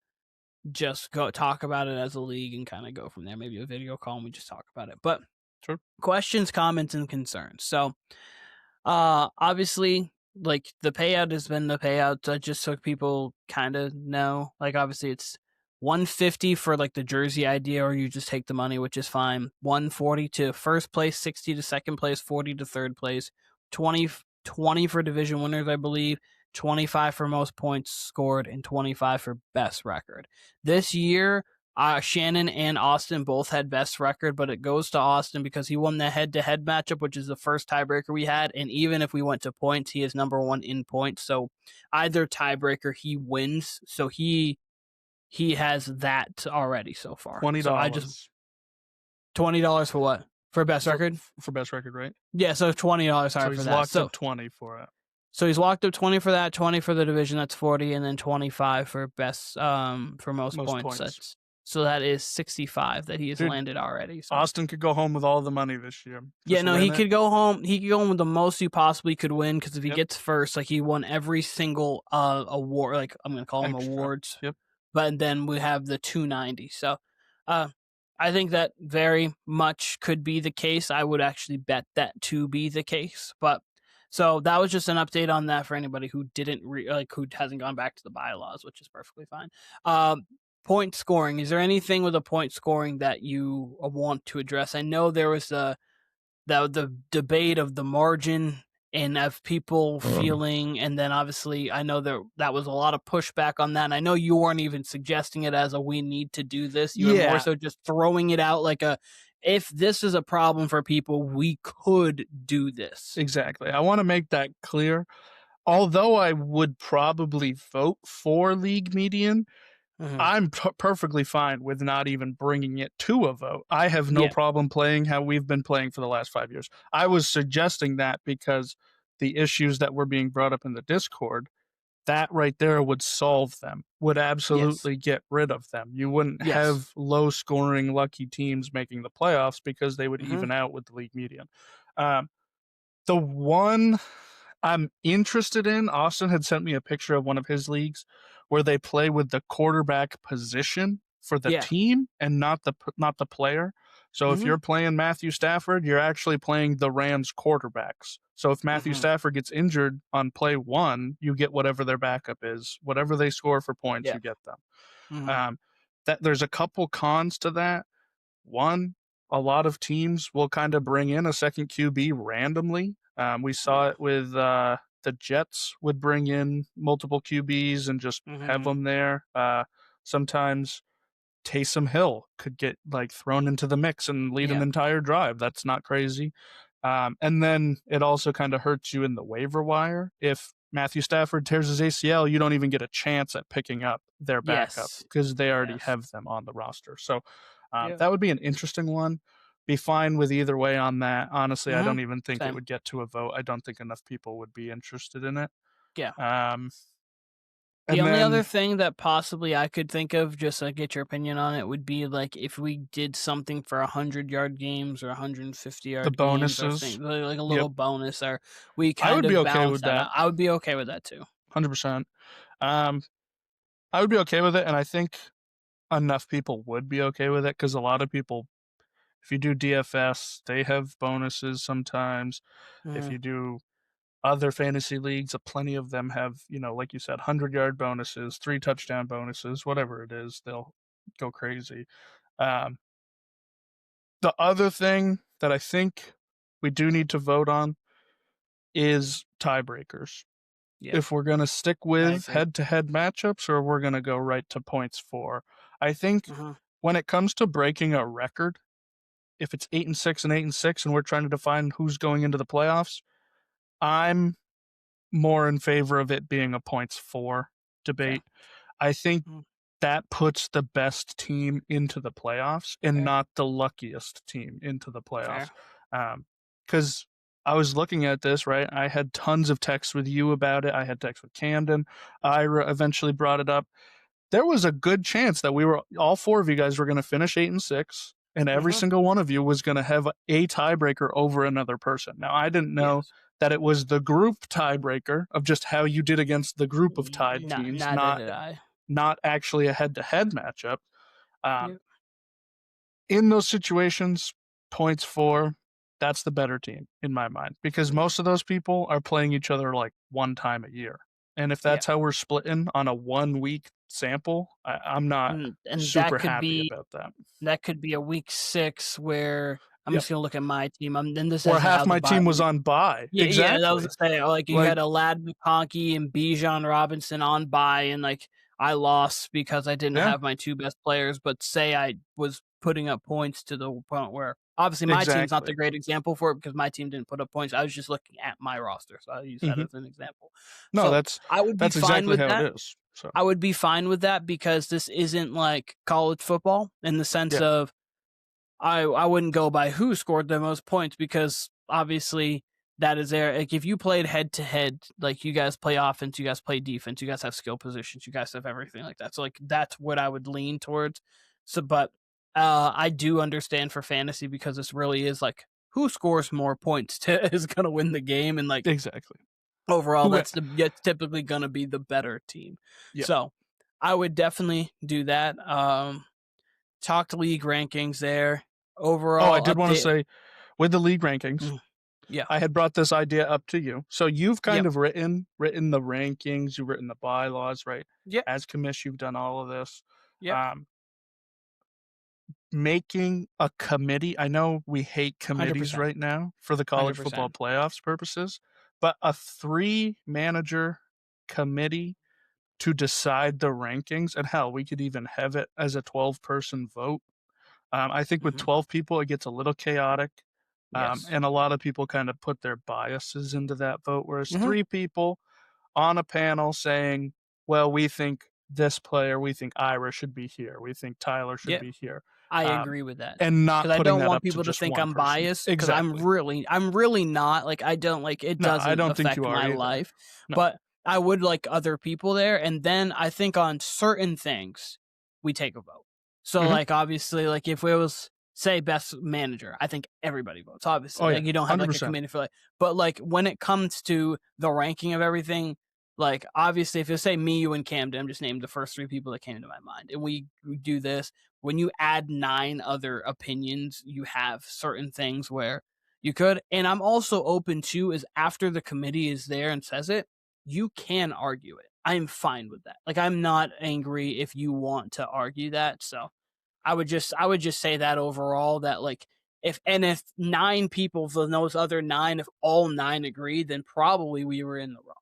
just go talk about it as a league and kind of go from there. Maybe a video call and we just talk about it. But
Sure.
questions, comments, and concerns. So obviously like the payout has been the payout, just so people kind of know. Like obviously it's 150 for like the jersey idea, or you just take the money, which is fine. 140 to first place, 60 to second place, 40 to third place, 20 for division winners, I believe, 25 for most points scored, and 25 for best record. This year, Shannon and Austin both had best record, but it goes to Austin because he won the head-to-head matchup, which is the first tiebreaker we had. And even if we went to points, he is number one in points. So either tiebreaker, he wins. So he has that already so far.
$20.
So I just $20 for what? For best record?
For best record, right?
Yeah, so $20
So
for
he's
that.
locked
So
up 20 for it.
So he's locked up 20 for that, 20 for the division, that's 40, and then 25 for best for most points. So that is 65 that he has landed already. So.
Austin could go home with all the money this year.
Yeah, no, he could go home. He could go home with the most he possibly could win, because if he gets first, like he won every single award, like I'm gonna call them awards.
Yep.
But then we have the 290. So I think that very much could be the case. I would actually bet that to be the case. But so that was just an update on that for anybody who didn't who hasn't gone back to the bylaws, which is perfectly fine. Point scoring. Is there anything with a point scoring that you want to address? I know there was the debate of the margin and of people feeling, and then obviously I know that was a lot of pushback on that. And I know you weren't even suggesting it as a we need to do this. You were more so just throwing it out like if this is a problem for people, we could do this.
Exactly. I want to make that clear. Although I would probably vote for league median, I'm perfectly fine with not even bringing it to a vote. I have no problem playing how we've been playing for the last 5 years. I was suggesting that because the issues that were being brought up in the Discord, that right there would solve them, would absolutely get rid of them. You wouldn't have low scoring lucky teams making the playoffs because they would even out with the league median. The one I'm interested in, Austin had sent me a picture of one of his leagues where they play with the quarterback position for the team and not the player. So if you're playing Matthew Stafford, you're actually playing the Rams quarterbacks. So if Matthew Stafford gets injured on play one, you get whatever their backup is. Whatever they score for points, you get them. That there's a couple cons to that. One, a lot of teams will kind of bring in a second QB randomly. We saw it with the Jets would bring in multiple QBs and just have them there. Sometimes Taysom Hill could get like thrown into the mix and lead an entire drive. That's not crazy. And then it also kind of hurts you in the waiver wire. If Matthew Stafford tears his ACL, you don't even get a chance at picking up their backup
Yes.
because they already
Yes.
have them on the roster. So
Yeah.
that would be an interesting one. Be fine with either way on that. Honestly, I
Mhm.
don't even think it
Same.
would get to a vote. I don't think enough people would be interested in it.
Yeah.
Um,
The
and
only other
then
thing that possibly I could think of, just to get your opinion on it, would be like if we did something for 100-yard games or
the
150-yard games or
bonuses.
thing like a
Yep.
little bonus, or we
I
kind
would be
of
okay
balance
with
that
that.
out. I would be okay with that too.
100%. Um, I would be okay with it. And I think enough people would be okay with it because a lot of people, if you do DFS, they have bonuses sometimes. If
Mhm.
you do other fantasy leagues, plenty of them have, like you said, 100-yard bonuses, 3 touchdown bonuses, whatever it is, they'll go crazy. Um, the other thing that I think we do need to vote on is tiebreakers.
Yeah,
If we're going to stick
I
with
agree.
head to head matchups or we're going to go right to points for. I think
Mhm.
when it comes to breaking a record, if it's 8-6 and 8-6 and we're trying to define who's going into the playoffs, I'm more in favor of it being a points for
Okay.
debate. I think
Mm,
that puts the best team into the playoffs and
fair.
not the luckiest team into the
Fair.
playoffs. Because I was looking at this, right? I had tons of texts with you about it. I had texts with Camden. Ira eventually brought it up. There was a good chance that we were all 4 of you guys were going to finish 8-6, and every
Mhm.
single one of you was going to have a tiebreaker over another person. Now, I didn't know
Yes.
that it was the group tiebreaker of just how you did against the group of tied teams,
Neither did I.
not actually a head-to-head matchup. Um,
Yep.
in those situations, points for, that's the better team in my mind because
Mm,
most of those people are playing each other like one time a year. And if
yeah.
that's how we're splitting on a 1 week sample, I'm not
And
super happy about that.
that could be a week 6 where I'm
Yep.
just gonna look at my team. Then this
Or
is
half
how the
my
bye
team was
week.
on bye.
Yeah, yeah, that was
Exactly.
to say, like, you
Like,
had a Lad McConkey and Bijan Robinson on bye, and, like, I lost because I didn't
yeah,
have my 2 best players, but say I was putting up points to the point where obviously my team's not
exactly.
the great example for it because my team didn't put up points. I was just looking at my roster, so I use that
hmm
as an example.
No,
So,
that's
I would be
that's
fine
exactly
with
how it
that.
is. So
I would be fine with that because this isn't like college football in the sense
yeah,
of I wouldn't go by who scored the most points because obviously that is there. Like if you played head to head, like you guys play offense, you guys play defense, you guys have skill positions, you guys have everything like that. So like that's what I would lean towards. So, but I do understand for fantasy because this really is like who scores more points is gonna win the game, and like
exactly.
overall,
Who?
that's typically gonna be the better team.
Yeah.
So I would definitely do that. Talk league rankings there.
Oh, I
Overall
did want to
update.
say with the league rankings,
Mm, yeah.
I had brought this idea up to you. So you've kind
Yep.
of written the rankings, you've written the bylaws, right?
Yep.
As commish, you've done all of this.
Yep.
Um, Making a committee. I know we hate committees
100%.
right now for the college football
100%.
playoffs purposes, but a 3 manager committee to decide the rankings, and hell, we could even have it as a 12-person vote. I think with
Mhm.
12 people, it gets a little chaotic.
Yes.
And a lot of people kind of put their biases into that vote, whereas
Mhm.
3 people on a panel saying, well, we think this player, we think Ira should be here, we think Tyler should
Yeah.
be here,
I
um,
agree with that
and not
because I
putting
don't
that
want
up to
people to
just
think
one
I'm
person.
biased because
Exactly.
I'm really not. Like I don't like it
No, I
doesn't
don't think you
affect
are
my
either.
life,
No.
but I would like other people there. And then I think on certain things we take a vote. So
hmm
like obviously like if it was say best manager, I think everybody votes.
Oh,
Obviously,
yeah.
like you don't have like a
100%.
committee for like, but like when it comes to the ranking of everything, like obviously if you say me, you, and Camden, I'm just named the first 3 people that came to my mind, and we do this when you add 9 other opinions, you have certain things where you could. And I'm also open to is after the committee is there and says it, you can argue it. I'm fine with that. Like I'm not angry if you want to argue that. So I would just say that overall that like if 9 people from those other 9, if all 9 agreed, then probably we were in the wrong.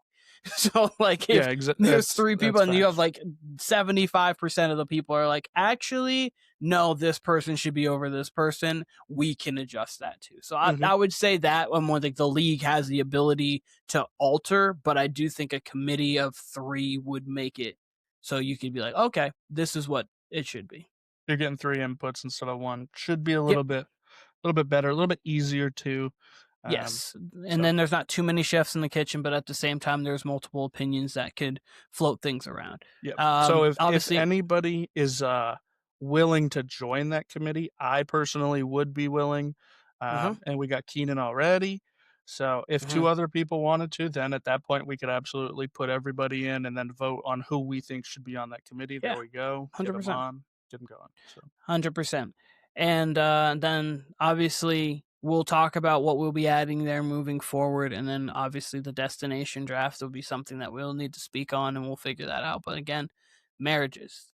So like if
Yeah,
there's
that's
3 people
that's
and you have
facts.
like 75% of the people are like, actually, no, this person should be over this person, we can adjust that too. So
Mhm.
I would say that one more like the league has the ability to alter, but I do think a committee of 3 would make it so you could be like, okay, this is what it should be.
You're getting 3 inputs instead of 1. Should be
Yep.
a little bit better, a little bit easier too. Um,
Yes. And
so
then there's not too many chefs in the kitchen, but at the same time, there's multiple opinions that could float things around.
Yep. So if
Obviously,
anybody is willing to join that committee, I personally would be willing.
hmm
And we got Keenan already. So if
hmm
2 other people wanted to, then at that point we could absolutely put everybody in and then vote on who we think should be on that committee. There
yeah,
we go. Get them
100%.
on. Get them going. So
100%. And then obviously we'll talk about what we'll be adding there moving forward. And then obviously the destination draft will be something that we'll need to speak on and we'll figure that out. But again, marriages,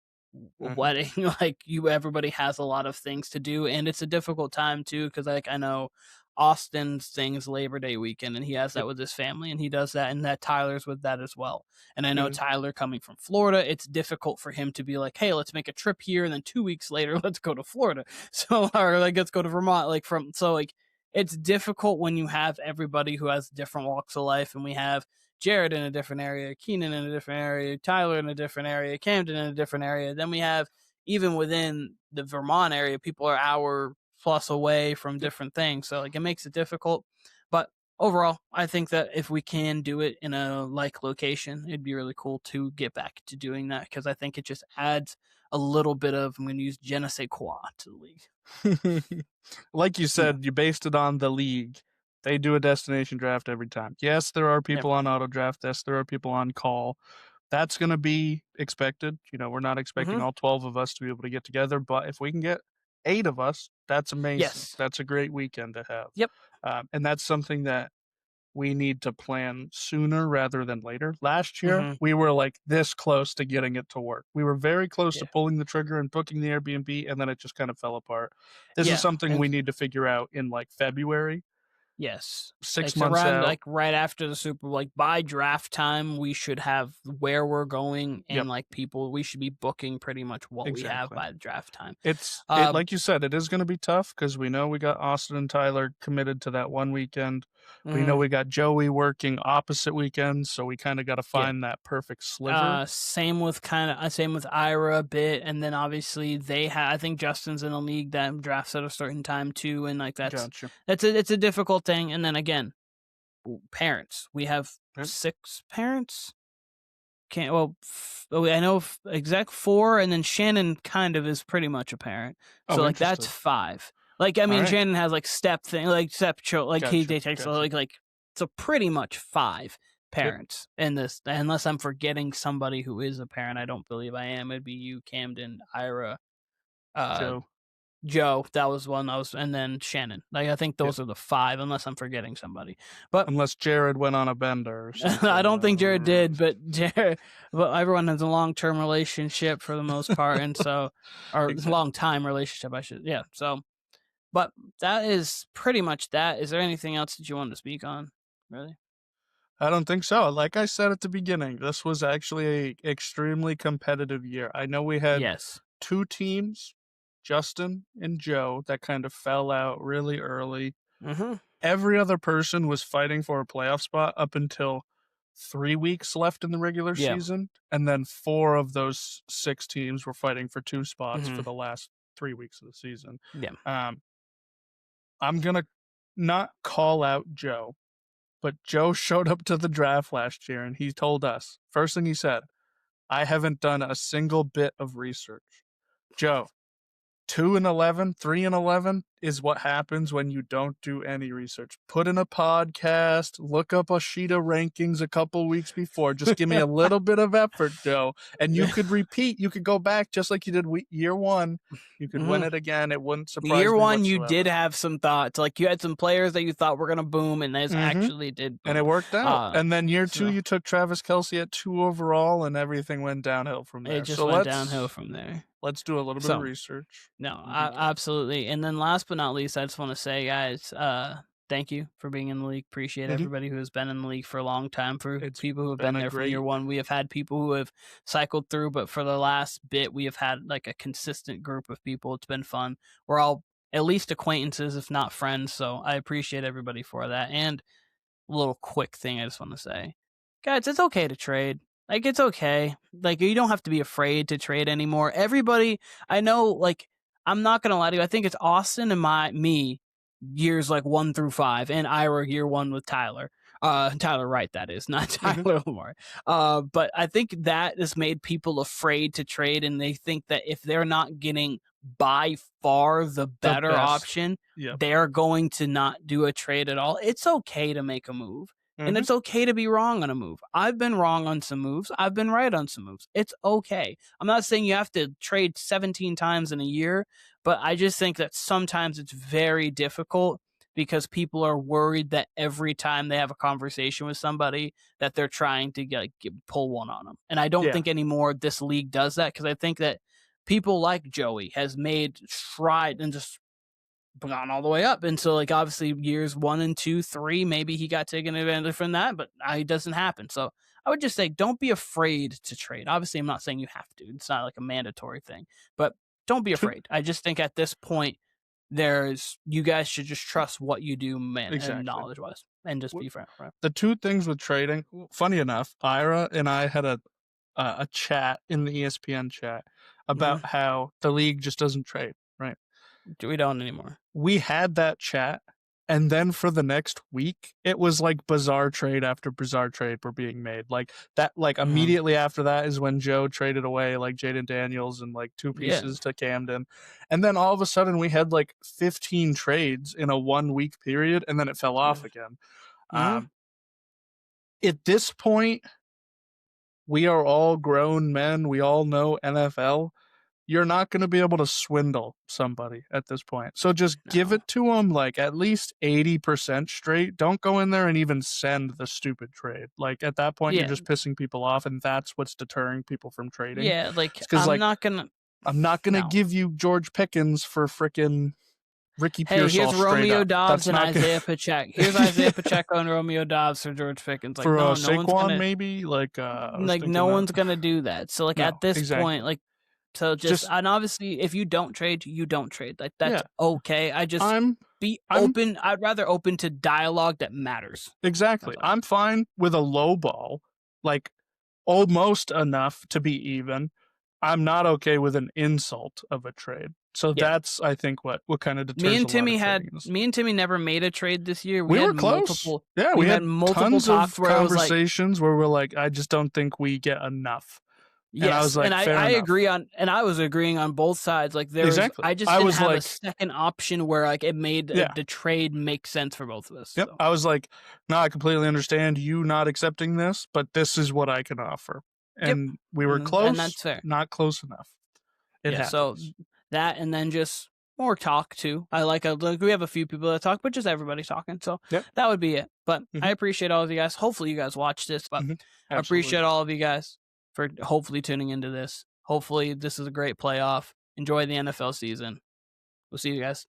mhm.
wedding, like everybody has a lot of things to do. And it's a difficult time too, because like I know Austin's thing is Labor Day weekend and he has
Yep.
that with his family and he does that and that Tyler's with that as well. And I know
Mhm.
Tyler coming from Florida, it's difficult for him to be like, hey, let's make a trip here. And then 2 weeks later, let's go to Florida. So, or like, let's go to Vermont. Like, it's difficult when you have everybody who has different walks of life. And we have Jared in a different area, Keenan in a different area, Tyler in a different area, Camden in a different area. Then we have, even within the Vermont area, people are hour plus away from
Yep.
different things. So, like, it makes it difficult. But overall, I think that if we can do it in a like location, it'd be really cool to get back to doing that because I think it just adds a little bit of, I'm going to use je ne sais quoi to the league.
Like you
Yeah.
said, you based it on the league. They do a destination draft every time. Yes, there are
Yeah.
people on auto draft. Yes, there are people on call. That's going to be expected. We're not expecting
hmm
all 12 of us to be able to get together, but if we can get 8 of us, that's amazing.
Yes.
That's a great weekend to have.
Yep.
And that's something that we need to plan sooner rather than later. Last year,
hmm
we were like this close to getting it to work. We were very close to
Yeah.
pulling the trigger and booking the Airbnb, and then it just kind of fell apart. This is
Yeah.
something we need to figure out in like February,
Yes.
6
It's
months
around
out.
like right after the Super Bowl. Like by draft time, we should have where we're going
Yep,
and like people, we should be booking pretty much what we have
exactly.
by the draft time.
It
Um,
like you said, it is going to be tough because we know we got Austin and Tyler committed to that one weekend. We know
mhm,
we got Joey working opposite weekends, so we kind of got to
yeah.
find that perfect sliver.
Same with Ira a bit, and then obviously they have. I think Justin's in a league that drafts at a certain time too, and like
Gotcha.
it's a difficult thing. And then again, parents. We have
Yep.
6 parents. Can't I know exact 4, and then Shannon kind of is pretty much a parent. So
Oh,
like that's
interesting.
5. Like I
All
mean,
right.
Shannon has like step thing, like step child, like he
Gotcha.
they takes
Gotcha.
like so pretty much 5
Yep.
parents in this. Unless I'm forgetting somebody who is a parent, I don't believe I am. It'd be you, Camden, Ira, uh,
Joe.
Joe. That was one. That was, and then Shannon. Like I think
Yep.
those are the 5, unless I'm forgetting somebody. But
Unless Jared went on a bender or something.
I don't think Jared did, but everyone has a long-term relationship for the most part, and so, or
Exactly.
long-time relationship, I should, yeah. So, but that is pretty much that. Is there anything else that you wanted to speak on? Really?
I don't think so. Like I said at the beginning, this was actually a extremely competitive year. I know we had
Yes.
2 teams, Justin and Joe, that kind of fell out really early.
Mm-hmm.
Every other person was fighting for a playoff spot up until 3 weeks left in the regular
Yeah.
season, and then 4 of those 6 teams were fighting for 2 spots
Mm-hmm.
for the last 3 weeks of the season.
Yeah.
Um, I'm gonna not call out Joe, but Joe showed up to the draft last year and he told us, first thing he said, I haven't done a single bit of research. Joe, 2-11, 3-11 is what happens when you don't do any research. Put in a podcast, look up a sheet of rankings a couple weeks before. Just give me a little bit of effort, Joe. And you could repeat, you could go back just like you did year 1. You could win
Mm-hmm.
it again. It wouldn't surprise
Year
me
1, you
whatsoever.
did have some thoughts. Like you had some players that you thought were gonna boom, and those
Mm-hmm.
actually did
And
boom.
it worked out. And then year 2,
So
you took Travis Kelce at 2 overall, and everything went downhill from there.
it just
So
went downhill from there.
let's do a little bit of
So
research.
no,
and be good.
absolutely. And then last but not least, I just want to say, guys, thank you for being in the league. Appreciate
Mhm.
everybody who has been in the league for a long time. For
It's
people who have
been
been
a
there from year
great
one, we have had people who have cycled through, but for the last bit, we have had like a consistent group of people. It's been fun. We're all at least acquaintances, if not friends. So I appreciate everybody for that. And a little quick thing I just want to say. Guys, it's okay to trade. Like, it's okay. Like, you don't have to be afraid to trade anymore. Everybody, I know, like, I'm not going to lie to you. I think it's Austin and me years like 1 through 5, and Ira year one with Tyler. Tyler Wright, that is, not
Mhm.
Tyler Lamar. But I think that has made people afraid to trade, and they think that if they're not getting by far the
The
better
best.
option,
Yep.
they're going to not do a trade at all. It's okay to make a move. And
Mhm.
it's okay to be wrong on a move. I've been wrong on some moves. I've been right on some moves. It's okay. I'm not saying you have to trade 17 times in a year, but I just think that sometimes it's very difficult because people are worried that every time they have a conversation with somebody that they're trying to pull one on them. And I don't
Yeah.
think anymore this league does that, because I think that people like Joey has made stride and just gone all the way up. And so, like, obviously years 1 and 2, 3, maybe he got taken advantage from that, but it doesn't happen. So I would just say, don't be afraid to trade. Obviously, I'm not saying you have to. It's not like a mandatory thing, but don't be
Two
afraid. I just think at this point, you guys should just trust what you do, man, and
exactly.
knowledge wise, and just
W
be friend. Right?
The 2 things with trading, funny enough, Ira and I had a chat in the ESPN chat about
Mhm.
how the league just doesn't trade, right?
We don't anymore.
We had that chat, and then for the next week, it was like bizarre trade after bizarre trade were being made. Like that, like
Mhm.
immediately after that is when Joe traded away like Jaden Daniels and like 2
Yeah.
pieces to Camden. And then all of a sudden we had like 15 trades in a 1 week period, and then it fell off again.
Mhm.
Um, at this point, we are all grown men. We all know NFL. You're not going to be able to swindle somebody at this point. So just give
No.
it to them like at least 80% straight. Don't go in there and even send the stupid trade. Like at that point, you're
Yeah.
just pissing people off, and that's what's deterring people from trading.
Yeah. Like,
It's because
I'm
like
not gonna.
I'm not going to
No.
give you George Pickens for freaking Ricky
Hey,
Pearsall
here's
straight
Romeo
up.
Dobbs
That's
and
not good.
Isaiah Pacheco. Here's Isaiah Pacheco and Romeo Dobbs for George Pickens. Like,
For
no, no one's
Saquon,
gonna
maybe. Like I was
like
thinking
no
that.
one's gonna do that. So like at
No,
this point,
exactly.
like so just
Just
and obviously if you don't trade, you don't trade. Like that's
yeah.
okay. I just
I'm
be
I'm
open. I'd rather open to dialogue that matters.
exactly.
That's all.
I'm fine with a low ball, like almost enough to be even. I'm not okay with an insult of a trade. So
Yeah.
that's I think what kind of deters a lot of trading is.
Me and Timmy never made a trade this year.
We were close. Yeah,
We
we
had
had
multiple
tons
talks
of
where it was like,
conversations where we're like, I just don't think we get enough. And I
yes,
was
and
like, fair
I
enough.
agree on, and I was agreeing on both sides. Like
Exactly.
I just
I
didn't
was
have a
like,
second option where like it made
yeah.
the trade make sense for both of us.
Yep.
So
I was like, no, I completely understand you not accepting this, but this is what I can offer.
yep,
And we were
and
close,
that's fair.
not close enough. It
Yeah, so
happens.
that and then just more talk too. Like we have a few people that talk, but just everybody talking. So
Yep.
that would be it. But I
Hmm.
appreciate all of you guys. Hopefully you guys watch this, but
Hmm.
I
Absolutely.
appreciate all of you guys for hopefully tuning into this. Hopefully this is a great playoff. Enjoy the NFL season. We'll see you guys.